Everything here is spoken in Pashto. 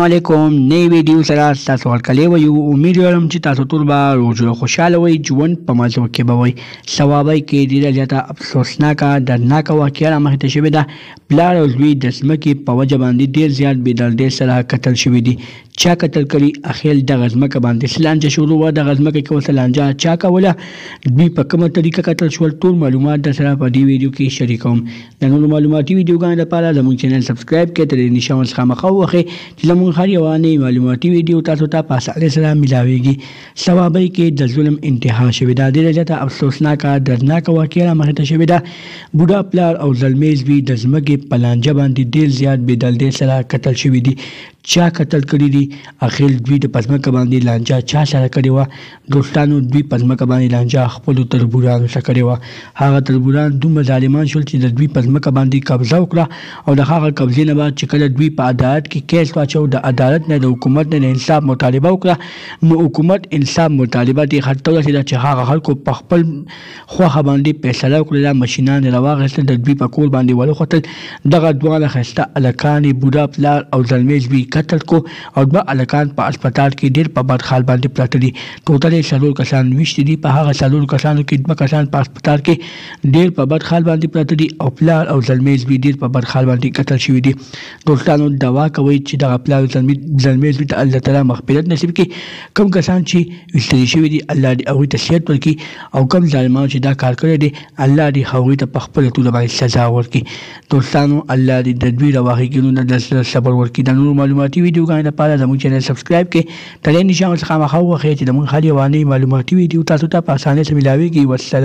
علیکم. نوې ویډیو سره تاسو ورکلی وو. امید لرم چې تاسو ټول به روزو خوشحاله وئ، ژوند په مزو کې به وئ. ثوابۍ کې ډېره زیاته افسوسناکه دردناکه واقعه رامخته شوې ده. پلار او زوی د ځمکې په وجه باندې ډېر زیات بېدردۍ سره قتل شوي دي. چا قتل کړي؟ اخر دغه ځمکه باندې لانجه شروع وه. دغه ځمکه کې ورته لانجه چا کوله؟ دوی په کومه طریقه قتل شول؟ ټول معلومات در سره په دې ویډیو کې شریکوم. د نورو معلوماتي ویډیوګانو لپاره زموږ چینل سبسکرایب کړئ، تر دې نښه څخه مخه ووهئ چې زموږ هر یوه نوې معلوماتي ویډیو تاسو ته په اسانۍ سره میلاویږي. ثوابۍ کې د ظلم انتها شوې ده. ډېره زیاته افسوسناکه دردناکه واقعه رامخته شوې ده. بوډا پلار او زلمی زوی د ځمکې په لانجه باندې ډېر زیات بېدردۍ سره قتل شوي دي. چا قتل کړي دي؟ اخر دوی د په ځمکه باندې لانجه چا سره کړې وه؟ دوستانو، دوی په ځمکه باندې لانجه خپلو تربورانو سره کړې وه. هغه تربوران دومره ظالمان شول چې د دوی په ځمکه باندې قبضه وکړه، او د هغه قبضې نه بعد چې کله دوی په عدالت کې کیس واچو، د عدالت نه د حکومت نه د انصاف مطالبه وکړه، نو حکومت انصاف مطالبه دې حد ته ورسېده چې هغه خلکو په خپل خوښه باندې فیصله وکړه. دا مشینان یې راواخیستل، د دوی په کور باندې ولوختل. دغه دواړه ښایسته هلکان یې بوډا پلار او زلمی زوی قتل کو، او دوه هلکان په هسپتال کې ډېر په بد حال باندې پراته دي. ټوټل یې 4 کسان ویشتي دي. په هغه 4 کسانو کې 2 کسان په هسپتال کې ډېر په بد حال باندې پراته دي، او پلار او زلمی زوی ډېر په بد حال باندې قتل شوي دي. دوستانو، دعا کوئ چې دغه پلار او زلمی زوی ته الله تعالی مغفرت نصیب کړي. کوم کسان چې ویشتلي شوي دي، الله دې هغوی ته صحت ورکړي، او کوم ظالمان چې دا کار کړی دی، الله دې هغوی ته په خپله توګه باندې سزا ورکړي. دوستانو، الله دې د دوی رواخیږنو نه د صبر ورکړي. د نورو معلوماتي ویډیوګانو لپاره زموږ چینل سبسکرایب کړئ، تر دې نښه څخه مخه ووهئ چې زموږ هر یوه نوې معلوماتي ویډیو تاسو ته په اسانۍ سره میلاویږي. والسلام.